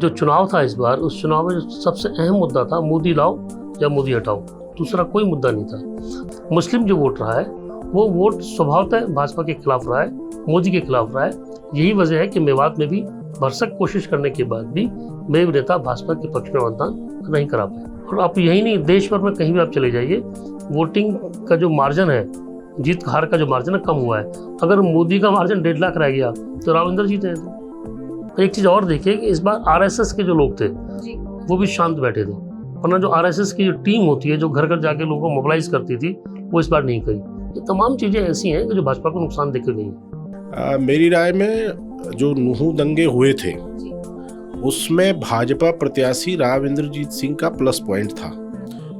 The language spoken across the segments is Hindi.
जो चुनाव था इस बार, उस चुनाव में सबसे अहम मुद्दा था मोदी लाओ या मोदी हटाओ, दूसरा कोई मुद्दा नहीं था। मुस्लिम जो वोट रहा है वो वोट स्वभावतः भाजपा के खिलाफ रहा है, मोदी के खिलाफ रहा है। यही वजह है कि मेवात में भी भरसक कोशिश करने के बाद भी मेव नेता भाजपा के पक्ष में मतदान नहीं करा पाए। और आप यही नहीं, देश भर में कहीं भी आप चले जाइए, वोटिंग का जो मार्जिन है, जीत हार का जो मार्जिन है, कम हुआ है। अगर मोदी का मार्जिन 1.5 लाख रह गया तो राव इंद्रजीत है। तो एक चीज़ और देखिए कि इस बार आरएसएस के जो लोग थे वो भी शांत बैठे थे, वरना जो आरएसएस की जो टीम होती है जो घर घर जाके लोगों को मोबिलाइज करती थी वो इस बार नहीं करी। ये तमाम चीज़ें ऐसी हैं कि जो भाजपा को नुकसान देकर गई। मेरी राय में जो नूहू दंगे हुए थे उसमें भाजपा प्रत्याशी राव इंद्रजीत सिंह का प्लस पॉइंट था।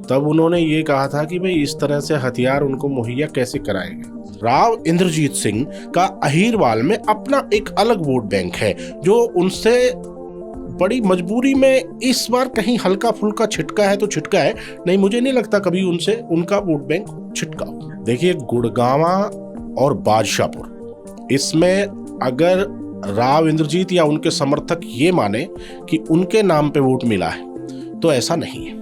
तब उन्होंने ये कहा था कि भाई इस तरह से हथियार उनको मुहैया कैसे कराएंगे। राव इंद्रजीत सिंह का अहीरवाल में अपना एक अलग वोट बैंक है जो उनसे बड़ी मजबूरी में इस बार कहीं हल्का फुल्का छिटका है तो छिटका है, नहीं मुझे नहीं लगता कभी उनसे उनका वोट बैंक छिटका। देखिए गुड़गांवा और बादशाहपुर, इसमें अगर राव इंद्रजीत या उनके समर्थक ये माने कि उनके नाम पे वोट मिला है तो ऐसा नहीं है।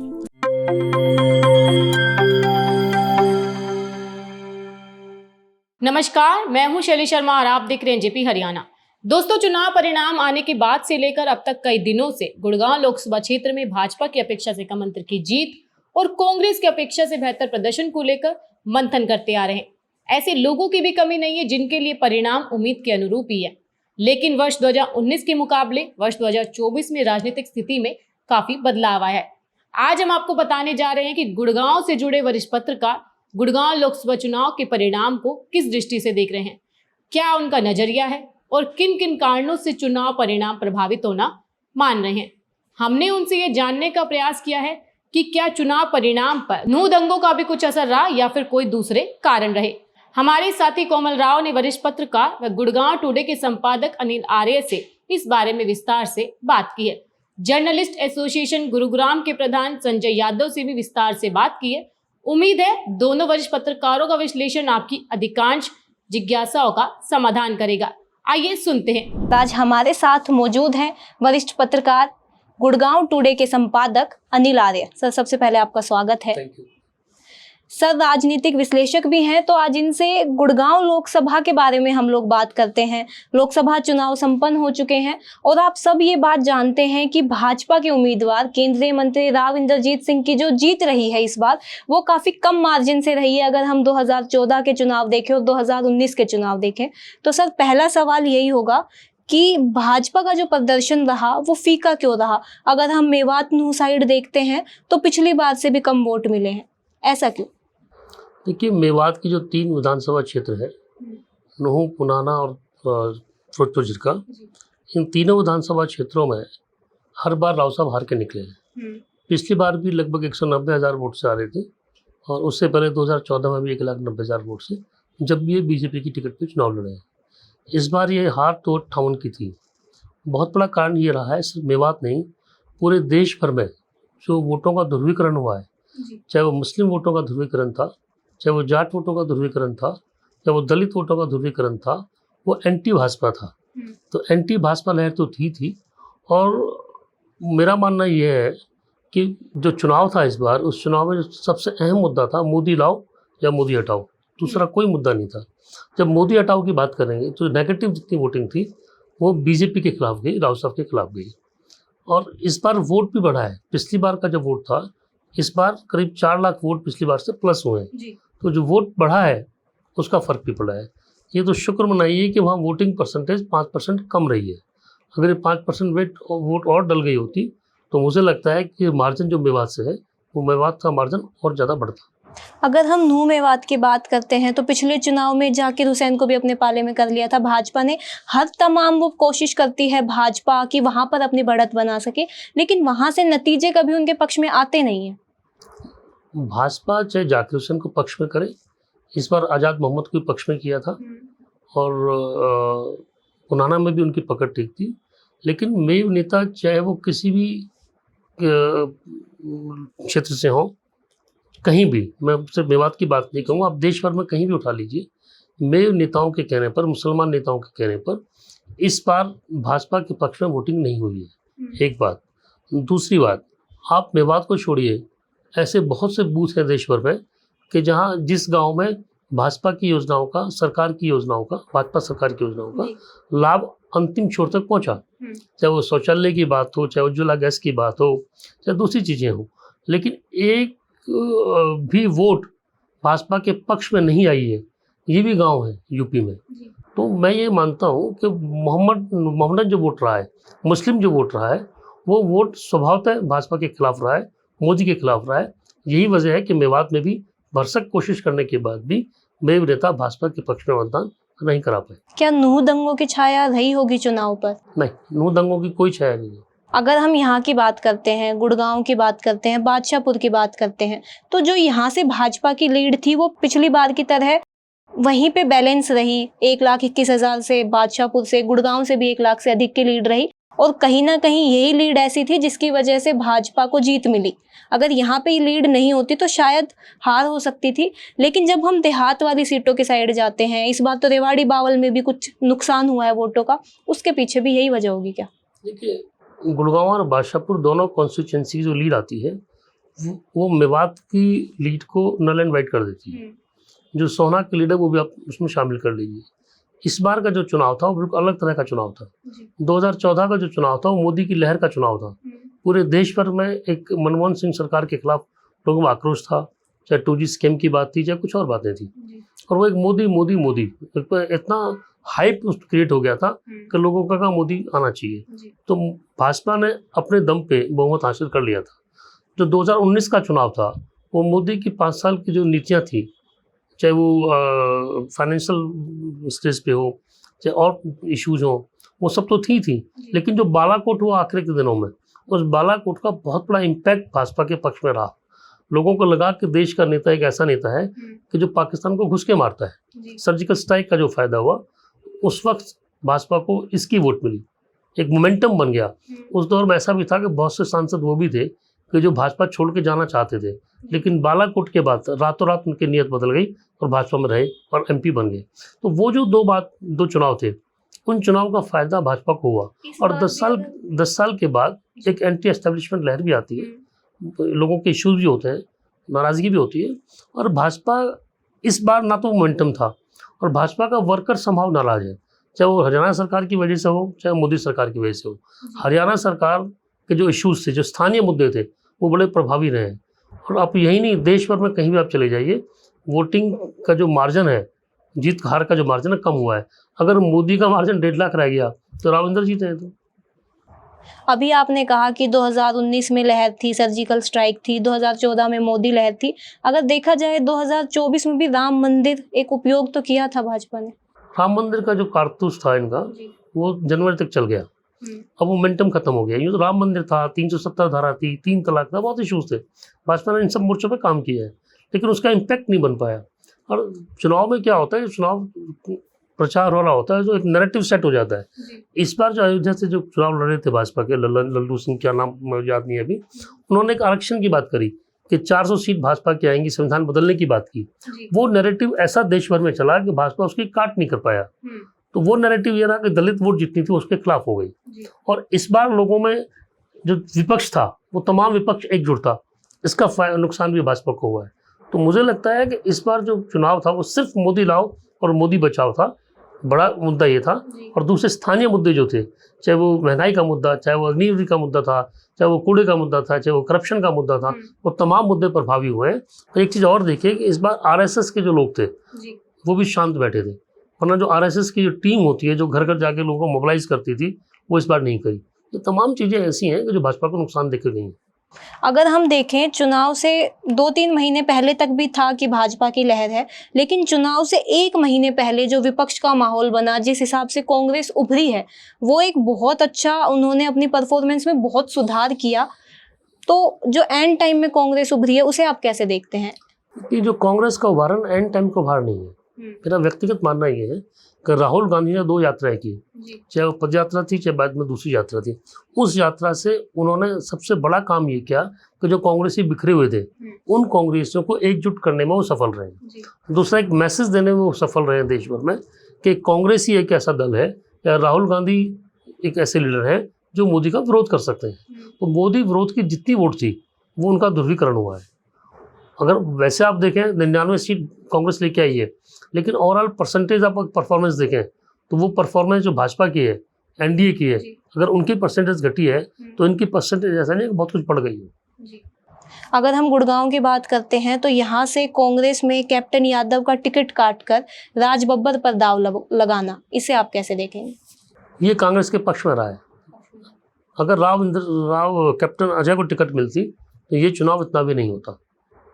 नमस्कार, मैं हूं शैली शर्मा और आप देख रहे हैं जेपी हरियाणा। दोस्तों, चुनाव परिणाम आने के बाद से लेकर अब तक कई दिनों से गुड़गांव लोकसभा क्षेत्र में भाजपा की अपेक्षा से कम अंतर की जीत और कांग्रेस की अपेक्षा से बेहतर प्रदर्शन को लेकर मंथन करते आ रहे हैं। ऐसे लोगों की भी कमी नहीं है जिनके लिए परिणाम उम्मीद के अनुरूप ही है। लेकिन वर्ष 2019 के मुकाबले वर्ष 2024 में राजनीतिक स्थिति में काफी बदलाव आया है। आज हम आपको बताने जा रहे हैं कि गुड़गांव से जुड़े वरिष्ठ पत्रकार गुड़गांव लोकसभा चुनाव के परिणाम को किस दृष्टि से देख रहे हैं, क्या उनका नजरिया है और किन किन कारणों से चुनाव परिणाम प्रभावित होना मान रहे हैं। हमने उनसे ये जानने का प्रयास किया है कि क्या चुनाव परिणाम पर नूहू दंगों का भी कुछ असर रहा या फिर कोई दूसरे कारण रहे। हमारे साथी कोमल राव ने वरिष्ठ पत्रकार व गुड़गांव टुडे के संपादक अनिल आर्य से इस बारे में विस्तार से बात की है। जर्नलिस्ट एसोसिएशन गुरुग्राम के प्रधान संजय यादव से भी विस्तार से बात की है। उम्मीद है दोनों वरिष्ठ पत्रकारों का विश्लेषण आपकी अधिकांश जिज्ञासाओं का समाधान करेगा। आइए सुनते हैं। आज हमारे साथ मौजूद हैं वरिष्ठ पत्रकार गुड़गांव टुडे के संपादक अनिल आर्य। सर, सबसे पहले आपका स्वागत है। Thank you. सर राजनीतिक विश्लेषक भी हैं, तो आज इनसे गुड़गांव लोकसभा के बारे में हम लोग बात करते हैं। लोकसभा चुनाव संपन्न हो चुके हैं और आप सब ये बात जानते हैं कि भाजपा के उम्मीदवार केंद्रीय मंत्री राव इंद्रजीत सिंह की जो जीत रही है इस बार वो काफी कम मार्जिन से रही है। अगर हम 2014 के चुनाव देखें और 2019 के चुनाव देखें तो सर पहला सवाल यही होगा कि भाजपा का जो प्रदर्शन रहा वो फीका क्यों रहा। अगर हम मेवात नूहू साइड देखते हैं तो पिछली बार से भी कम वोट मिले हैं, ऐसा क्यों? देखिए, मेवात की जो 3 विधानसभा क्षेत्र है, नूहू, पुनाना और फिरोजपुर जिरका, इन तीनों विधानसभा क्षेत्रों में हर बार राव साहब हार के निकले हैं। पिछली बार भी लगभग 190,000 वोट से आ रहे थे और उससे पहले 2014 में भी 1,90,000 वोट से, जब ये बीजेपी की टिकट पे चुनाव लड़े हैं। इस बार ये हार तो 58 की थी। बहुत बड़ा कारण ये रहा है, सिर्फ मेवात नहीं, पूरे देश भर में जो वोटों का ध्रुवीकरण हुआ है, चाहे वो मुस्लिम वोटों का ध्रुवीकरण था, चाहे वो जाट वोटों का ध्रुवीकरण था, चाहे वो दलित वोटों का ध्रुवीकरण था, वो एंटी भाजपा था। तो एंटी भाजपा लहर तो थी। और मेरा मानना ये है कि जो चुनाव था इस बार, उस चुनाव में सबसे अहम मुद्दा था मोदी लाओ या मोदी हटाओ, दूसरा कोई मुद्दा नहीं था। जब मोदी हटाओ की बात करेंगे तो नेगेटिव जितनी वोटिंग थी वो बीजेपी के खिलाफ गई, राव साहब के खिलाफ गई। और इस बार वोट भी बढ़ा है। पिछली बार का जो वोट था, इस बार करीब 4 लाख वोट पिछली बार से प्लस हुए हैं। तो जो वोट बढ़ा है उसका फ़र्क भी पड़ा है। ये तो शुक्र मनाइए कि वहाँ वोटिंग परसेंटेज 5% कम रही है। अगर ये 5% वोट और डल गई होती तो मुझे लगता है कि मार्जिन जो मेवात से है वो मेवात का मार्जिन और ज़्यादा बढ़ता। अगर हम नूहू मेवात की बात करते हैं तो पिछले चुनाव में जाकिर हुसैन को भी अपने पाले में कर लिया था भाजपा ने। हर तमाम वो कोशिश करती है भाजपा कि वहाँ पर अपनी बढ़त बना सके, लेकिन वहाँ से नतीजे कभी उनके पक्ष में आते नहीं हैं। भाजपा चाहे जाकिर हुसैन को पक्ष में करे, इस बार आज़ाद मोहम्मद को पक्ष में किया था और पुनाना में भी उनकी पकड़ ठीक थी। लेकिन मेव नेता चाहे वो किसी भी क्षेत्र से हो, कहीं भी, मैं सिर्फ मेवात की बात नहीं कहूँगा, आप देश भर में कहीं भी उठा लीजिए, मेव नेताओं के कहने पर, मुसलमान नेताओं के कहने पर इस बार भाजपा के पक्ष में वोटिंग नहीं हुई है। एक बात। दूसरी बात, आप मेवात को छोड़िए, ऐसे बहुत से बूथ हैं देश भर में कि जहाँ जिस गांव में भाजपा की योजनाओं का, सरकार की योजनाओं का, भाजपा सरकार की योजनाओं का लाभ अंतिम छोर तक पहुंचा, चाहे वो शौचालय की बात हो, चाहे उज्ज्वला गैस की बात हो, चाहे दूसरी चीज़ें हो, लेकिन एक भी वोट भाजपा के पक्ष में नहीं आई है। ये भी गांव है यूपी में। तो मैं ये मानता हूँ कि मोहम्मदन जो वोट रहा है, मुस्लिम जो वोट रहा है, वो वोट स्वभावतः भाजपा के खिलाफ रहा है, मोदी के खिलाफ रहा है। यही वजह है कि मेवात में भी भरसक कोशिश करने के बाद भी मेव नेता भाजपा के पक्ष में मतदान नहीं करा पाए। क्या नूह दंगों की छाया रही होगी चुनाव पर? नहीं, नूह दंगों की कोई छाया नहीं है। अगर हम यहाँ की बात करते हैं, गुड़गांव की बात करते हैं, बादशाहपुर की बात करते हैं, तो जो यहाँ से भाजपा की लीड थी वो पिछली बार की तरह वहीं पे बैलेंस रही। 1,21,000 से बादशाहपुर से, गुड़गांव से भी 1 लाख से अधिक की लीड रही, और कहीं ना कहीं यही लीड ऐसी थी जिसकी वजह से भाजपा को जीत मिली। अगर यहाँ पे लीड नहीं होती तो शायद हार हो सकती थी। लेकिन जब हम देहात वाली सीटों की साइड जाते हैं, इस बार तो रेवाड़ी बावल में भी कुछ नुकसान हुआ है वोटों का, उसके पीछे भी यही वजह होगी क्या? देखिए, गुड़गांव और बादशाहपुर दोनों कॉन्स्टिट्यूंसी जो लीड आती है वो मेवात की लीड को नल एंड वाइट कर देती है। जो सोहना की लीड है वो भी आप उसमें शामिल कर लीजिए। इस बार का जो चुनाव था वो बिल्कुल अलग तरह का चुनाव था। 2014 का जो चुनाव था वो मोदी की लहर का चुनाव था। पूरे देश भर में एक मनमोहन सिंह सरकार के खिलाफ लोगों में आक्रोश था, चाहे 2G स्कीम की बात थी, चाहे कुछ और बातें थी, और वो एक मोदी मोदी मोदी इतना हाइप क्रिएट हो गया था कि लोगों का कहा मोदी आना चाहिए। तो भाजपा ने अपने दम पे बहुमत हासिल कर लिया था। जो 2019 का चुनाव था वो मोदी की 5 साल की जो नीतियाँ थी, चाहे वो फाइनेंशियल स्टेज पे हो, चाहे और इश्यूज हो, वो सब तो थी, लेकिन जो बालाकोट हुआ आखिरी के दिनों में, उस बालाकोट का बहुत बड़ा इम्पैक्ट भाजपा के पक्ष में रहा। लोगों को लगा कि देश का नेता एक ऐसा नेता है कि जो पाकिस्तान को घुस के मारता है। सर्जिकल स्ट्राइक का जो फायदा हुआ, उस वक्त भाजपा को इसकी वोट मिली, एक मोमेंटम बन गया। उस दौर में ऐसा भी था कि बहुत से सांसद वो भी थे कि जो भाजपा छोड़ के जाना चाहते थे, लेकिन बालाकोट के बाद रातों रात उनकी नीयत बदल गई और भाजपा में रहे और MP बन गए। तो वो जो दो चुनाव थे, उन चुनाव का फायदा भाजपा को हुआ। और 10 साल के बाद एक एंटी एस्टेब्लिशमेंट लहर भी आती है, लोगों के इश्यूज भी होते हैं, नाराजगी भी होती है, और भाजपा इस बार ना तो मोमेंटम था, और भाजपा का वर्कर संभाव नाराज है, चाहे वो हरियाणा सरकार की वजह से हो, चाहे मोदी सरकार की वजह से हो। हरियाणा सरकार के जो इश्यूज थे, जो स्थानीय मुद्दे थे, वो बड़े प्रभावी रहे। और आप यही नहीं, देश भर में कहीं भी आप चले जाइए, वोटिंग का जो मार्जिन है, जीत हार का जो मार्जिन है, कम हुआ है। अगर मोदी का मार्जिन 1.5 लाख रह गया तो राविंदर जीते हैं। तो अभी आपने कहा कि 2019 में लहर थी, सर्जिकल स्ट्राइक थी, 2014 में मोदी लहर थी। अगर देखा जाए 2024 में भी राम मंदिर एक उपयोग तो किया था भाजपा ने। राम मंदिर का जो कारतूस था इनका, वो जनवरी तक चल गया। अब मोमेंटम खत्म हो गया। यूँ तो राम मंदिर था, 370 धारा थी, 3 तलाक था, बहुत इशूज थे। भाजपा ने इन सब मोर्चों पे काम किया है, लेकिन उसका इम्पैक्ट नहीं बन पाया। और चुनाव में क्या होता है, चुनाव प्रचार हो रहा होता है, जो एक नैरेटिव सेट हो जाता है। इस बार जो अयोध्या से जो चुनाव लड़ रहे थे भाजपा के, लल्लू सिंह, क्या नाम मुझे याद नहीं है अभी, उन्होंने एक आरक्षण की बात करी कि 400 सीट भाजपा की आएंगी, संविधान बदलने की बात की। वो नैरेटिव ऐसा देश भर में चला कि भाजपा उसकी काट नहीं कर पाया। तो वो नैरेटिव ये रहा कि दलित वोट जितनी थी उसके खिलाफ हो गई। और इस बार लोगों में जो विपक्ष था, वो तमाम विपक्ष एकजुट था, इसका नुकसान भी भाजपा को हुआ है। तो मुझे लगता है कि इस बार जो चुनाव था वो सिर्फ मोदी लाओ और मोदी बचाओ था, बड़ा मुद्दा ये था। और दूसरे स्थानीय मुद्दे जो थे, चाहे वो महंगाई का मुद्दा, चाहे वो अग्निवीर का मुद्दा था, चाहे वो कूड़े का मुद्दा था, चाहे वो करप्शन का मुद्दा था, वो तमाम मुद्दे प्रभावी हुए हैं। तो एक चीज़ और देखिए कि इस बार RSS के जो लोग थे वो भी शांत बैठे थे, वरना जो RSS की जो टीम होती है, जो घर घर जाके लोगों को मोबिलाइज करती थी, वो इस बार नहीं करी। ये तमाम चीज़ें ऐसी हैं कि जो भाजपा को नुकसान देकर गई हैं। अगर हम देखें, चुनाव से 2-3 महीने पहले तक भी था कि भाजपा की लहर है, लेकिन चुनाव से 1 महीने पहले जो विपक्ष का माहौल बना, जिस हिसाब से कांग्रेस उभरी है, वो एक बहुत अच्छा, उन्होंने अपनी परफॉर्मेंस में बहुत सुधार किया। तो जो एंड टाइम में कांग्रेस उभरी है, उसे आप कैसे देखते हैं? कि जो कांग्रेस का उभारण एंड टाइम का उभार नहीं है। मेरा व्यक्तिगत मानना ये है कि राहुल गांधी ने 2 यात्राएं की, चाहे वो पद यात्रा थी, चाहे बाद में दूसरी यात्रा थी। उस यात्रा से उन्होंने सबसे बड़ा काम ये किया कि जो कांग्रेसी बिखरे हुए थे, उन कांग्रेसियों को एकजुट करने में वो सफल रहे। दूसरा, एक मैसेज देने में वो सफल रहे देश भर में कि कांग्रेस ही एक ऐसा दल है, या राहुल गांधी एक ऐसे लीडर हैं जो मोदी का विरोध कर सकते हैं। तो मोदी विरोध की जितनी वोट थी वो उनका ध्रुवीकरण हुआ है। अगर वैसे आप देखें 99 सीट कांग्रेस लेके आई है, लेकिन ओवरऑल परसेंटेज आप परफॉर्मेंस देखें तो वो परफॉर्मेंस जो भाजपा की है, एनडीए की है, अगर उनकी परसेंटेज घटी है तो इनकी परसेंटेज ऐसा नहीं बहुत कुछ बढ़ गई है। अगर हम गुड़गांव की बात करते हैं तो यहाँ से कांग्रेस में कैप्टन यादव का टिकट काटकर राज बब्बर पर दाव लगाना, इसे आप कैसे देखेंगे? ये कांग्रेस के पक्ष में रहा है। अगर राव कैप्टन अजय को टिकट मिलती तो ये चुनाव इतना भी नहीं होता।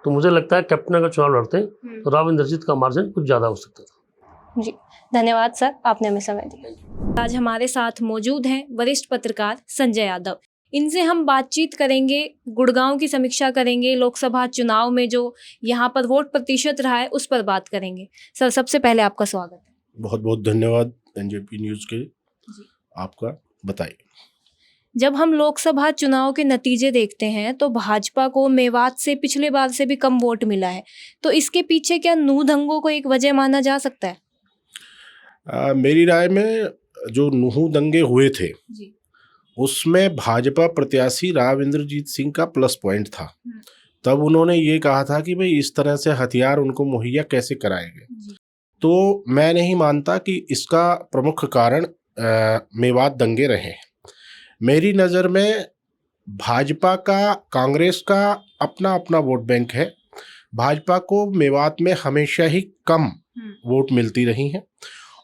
तो मुझे लगता है कैप्टन अगर चुनाव लड़ते तो राव इंद्रजीत का मार्जिन कुछ ज़्यादा हो सकता था। जी धन्यवाद सर, आपने हमें समय दिया। आज हमारे साथ मौजूद हैं वरिष्ठ पत्रकार संजय यादव। इनसे हम बातचीत करेंगे, गुड़गांव की समीक्षा करेंगे, लोकसभा चुनाव में जो यहाँ पर वोट प्रतिशत रहा है उस पर बात करेंगे। सर सबसे पहले आपका स्वागत है। बहुत बहुत धन्यवाद एनजेपी न्यूज़ के आपका। बताइए। जब हम लोकसभा चुनाव के नतीजे देखते हैं तो भाजपा को मेवात से पिछले बार से भी कम वोट मिला है, तो इसके पीछे क्या नूह दंगों को एक वजह माना जा सकता है? मेरी राय में जो नूह दंगे हुए थे उसमें भाजपा प्रत्याशी राव इंद्रजीत सिंह का प्लस पॉइंट था। तब उन्होंने ये कहा था कि भाई इस तरह से हथियार उनको मुहैया कैसे कराएंगे। तो मैं नहीं मानता कि इसका प्रमुख कारण मेवात दंगे रहे। मेरी नज़र में भाजपा का, कांग्रेस का अपना अपना वोट बैंक है। भाजपा को मेवात में हमेशा ही कम वोट मिलती रही हैं,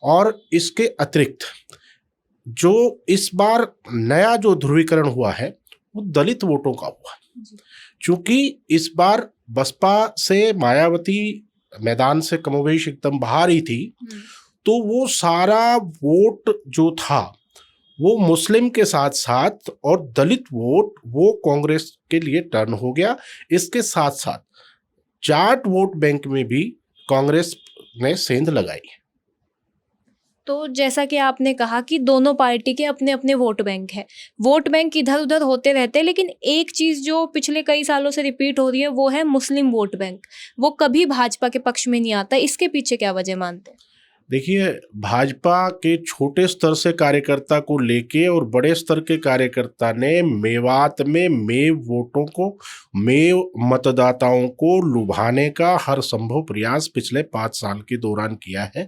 और इसके अतिरिक्त जो इस बार नया जो ध्रुवीकरण हुआ है वो दलित वोटों का हुआ। चूँकि इस बार बसपा से मायावती मैदान से कमोबेश एकदम बाहर ही थी, तो वो सारा वोट जो था वो मुस्लिम के साथ साथ और दलित वोट वो कांग्रेस के लिए टर्न हो गया। इसके साथ साथ जाट वोट बैंक में भी कांग्रेस ने सेंध लगाई। तो जैसा कि आपने कहा कि दोनों पार्टी के अपने अपने वोट बैंक है, वोट बैंक इधर उधर होते रहते हैं, लेकिन एक चीज़ जो पिछले कई सालों से रिपीट हो रही है वो है मुस्लिम वोट बैंक। वो कभी भाजपा के पक्ष में नहीं आता, इसके पीछे क्या वजह मानते हैं? देखिए, भाजपा के छोटे स्तर से कार्यकर्ता को लेके और बड़े स्तर के कार्यकर्ता ने मेवात में मेव वोटों को, मेव मतदाताओं को लुभाने का हर संभव प्रयास पिछले 5 साल के दौरान किया है।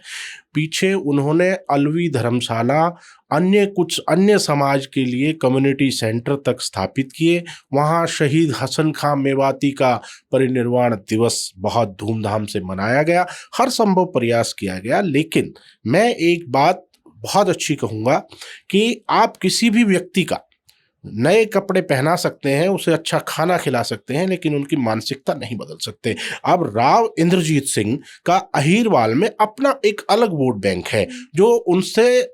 पीछे उन्होंने अलवी धर्मशाला, अन्य समाज के लिए कम्युनिटी सेंटर तक स्थापित किए। वहाँ शहीद हसन खां मेवाती का परिनिर्वाण दिवस बहुत धूमधाम से मनाया गया, हर संभव प्रयास किया गया। लेकिन मैं एक बात बहुत अच्छी कहूँगा कि आप किसी भी व्यक्ति का नए कपड़े पहना सकते हैं, उसे अच्छा खाना खिला सकते हैं, लेकिन उनकी मानसिकता नहीं बदल सकते। अब राव इंद्रजीत सिंह का अहीरवाल में अपना एक अलग वोट बैंक है, जो उनसे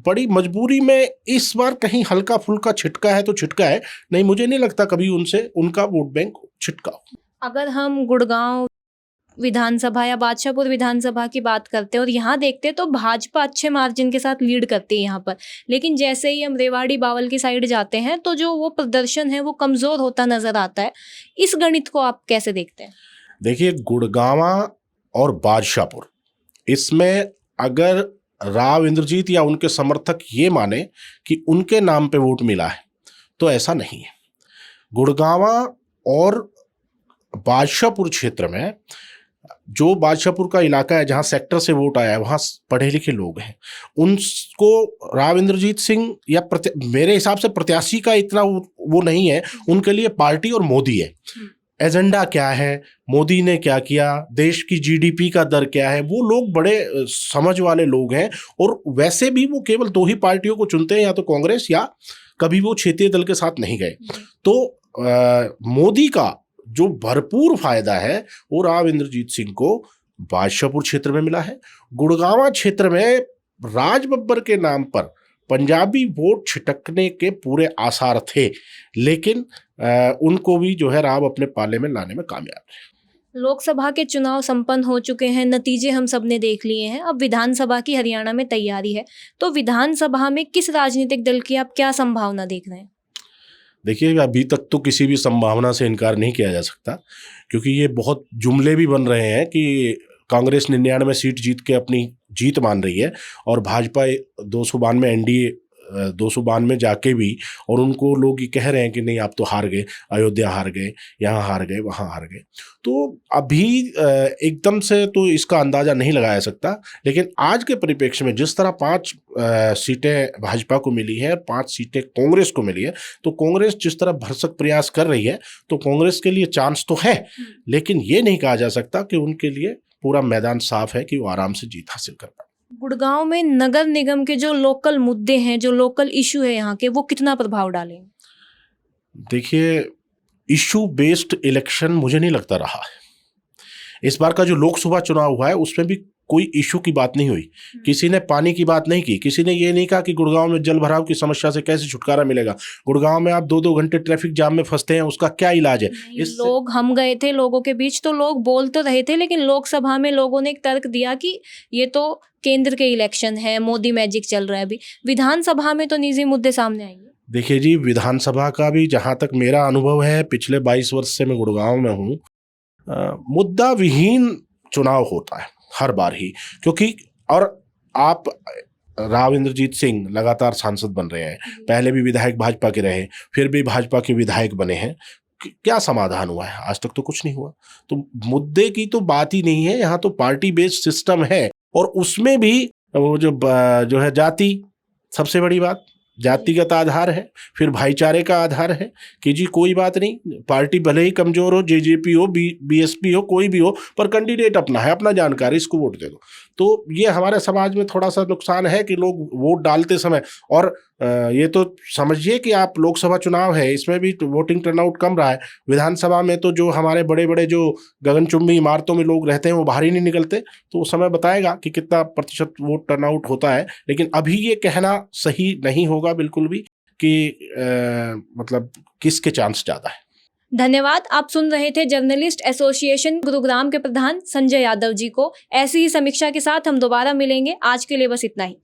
बड़ी मजबूरी में इस बार कहीं हल्का फुल्का छिटका है तो छिटका है, नहीं मुझे नहीं लगता कभी उनसे उनका वोट बैंक छिटका हो। अगर हम गुड़गांव विधानसभा या बादशाहपुर विधानसभा की बात करते हैं और यहाँ देखते हैं तो भाजपा अच्छे मार्जिन के साथ लीड करती है यहाँ पर, लेकिन जैसे ही हम रेवाड़ी बावल की साइड जाते हैं तो जो वो प्रदर्शन है वो कमज़ोर होता नज़र आता है। इस गणित को आप कैसे देखते हैं? देखिए, गुड़गांवा और बादशाहपुर, इसमें अगर राव इंद्रजीत या उनके समर्थक ये माने कि उनके नाम पे वोट मिला है तो ऐसा नहीं है। गुड़गांवा और बादशाहपुर क्षेत्र में, जो बादशाहपुर का इलाका है जहाँ सेक्टर से वोट आया है, वहाँ पढ़े लिखे लोग हैं। उनको राव इंद्रजीत सिंह या मेरे हिसाब से प्रत्याशी का इतना वो नहीं है, उनके लिए पार्टी और मोदी है। एजेंडा क्या है, मोदी ने क्या किया, देश की जीडीपी का दर क्या है, वो लोग बड़े समझ वाले लोग हैं। और वैसे भी वो केवल 2 ही पार्टियों को चुनते हैं, या तो कांग्रेस या कभी वो क्षेत्रीय दल के साथ नहीं गए। तो मोदी का जो भरपूर फायदा है वो राव इंद्रजीत सिंह को बादशाहपुर क्षेत्र में मिला है। गुड़गांवा क्षेत्र में राज बब्बर के नाम पर पंजाबी वोट छिटकने के पूरे आसार थे, लेकिन उनको भी जो है राव अपने पाले में लाने में कामयाब रहे। लोकसभा के चुनाव संपन्न हो चुके हैं, नतीजे हम सब ने देख लिए हैं। अब विधानसभा की हरियाणा में तैयारी है, तो विधानसभा में किस राजनीतिक दल की आप क्या संभावना देख रहे हैं? देखिए, अभी तक तो किसी भी संभावना से इनकार नहीं किया जा सकता, क्योंकि ये बहुत जुमले भी बन रहे हैं कि कांग्रेस 99 सीट जीत के अपनी जीत मान रही है और भाजपा 292 एनडीए 292 जाके भी, और उनको लोग ये कह रहे हैं कि नहीं आप तो हार गए, अयोध्या हार गए, यहाँ हार गए, वहाँ हार गए। तो अभी एकदम से तो इसका अंदाज़ा नहीं लगाया सकता, लेकिन आज के परिप्रेक्ष्य में जिस तरह 5 सीटें भाजपा को मिली है, 5 सीटें कांग्रेस को मिली है, तो कांग्रेस जिस तरह भरसक प्रयास कर रही है, तो कांग्रेस के लिए चांस तो है, लेकिन ये नहीं कहा जा सकता कि उनके लिए पूरा मैदान साफ है कि वो आराम से जीत हासिल कर पाए। गुड़गांव में नगर निगम के जो लोकल मुद्दे हैं, जो लोकल इशू है यहाँ के, वो कितना प्रभाव डालेंगे? देखिए, इशू बेस्ड इलेक्शन मुझे नहीं लगता रहा है। इस बार का जो लोकसभा चुनाव हुआ है उसमें भी कोई इशू की बात नहीं हुई, किसी ने पानी की बात नहीं की, किसी ने ये नहीं कहा कि गुड़गांव में जल भराव की समस्या से कैसे छुटकारा मिलेगा, गुड़गांव में आप 2-2 घंटे ट्रैफिक जाम में फंसते हैं, उसका क्या इलाज है। लोग, हम गए थे लोगों के बीच, तो लोग बोल तो रहे थे, लेकिन लोकसभा में लोगों ने एक तर्क दिया कि ये तो केंद्र के इलेक्शन है, मोदी मैजिक चल रहा है। अभी विधानसभा में तो निजी मुद्दे सामने आएंगे। देखिए जी, विधानसभा का भी जहाँ तक मेरा अनुभव है, पिछले 22 वर्ष से मैं गुड़गांव में हूँ, मुद्दा विहीन चुनाव होता है हर बार ही, क्योंकि और आप राव इंद्रजीत सिंह लगातार सांसद बन रहे हैं, पहले भी विधायक भाजपा के रहे, फिर भी भाजपा के विधायक बने हैं, क्या समाधान हुआ है? आज तक तो कुछ नहीं हुआ। तो मुद्दे की तो बात ही नहीं है, यहाँ तो पार्टी बेस्ड सिस्टम है, और उसमें भी वो जो है जाति सबसे बड़ी बात, जातिगत आधार है, फिर भाईचारे का आधार है कि जी कोई बात नहीं, पार्टी भले ही कमजोर हो, जेजेपी हो, बीएसपी हो, कोई भी हो, पर कैंडिडेट अपना है, अपना जानकार, इसको वोट दे दो। तो ये हमारे समाज में थोड़ा सा नुकसान है कि लोग वोट डालते समय, और ये तो समझिए कि आप लोकसभा चुनाव है, इसमें भी वोटिंग टर्नआउट कम रहा है। विधानसभा में तो जो हमारे बड़े बड़े जो गगनचुंबी इमारतों में लोग रहते हैं वो बाहर ही नहीं निकलते, तो वो समय बताएगा कि कितना प्रतिशत वोट टर्नआउट होता है। लेकिन अभी ये कहना सही नहीं होगा बिल्कुल भी कि मतलब किसके चांस ज़्यादा है। धन्यवाद। आप सुन रहे थे जर्नलिस्ट एसोसिएशन गुरुग्राम के प्रधान संजय यादव जी को। ऐसी ही समीक्षा के साथ हम दोबारा मिलेंगे। आज के लिए बस इतना ही।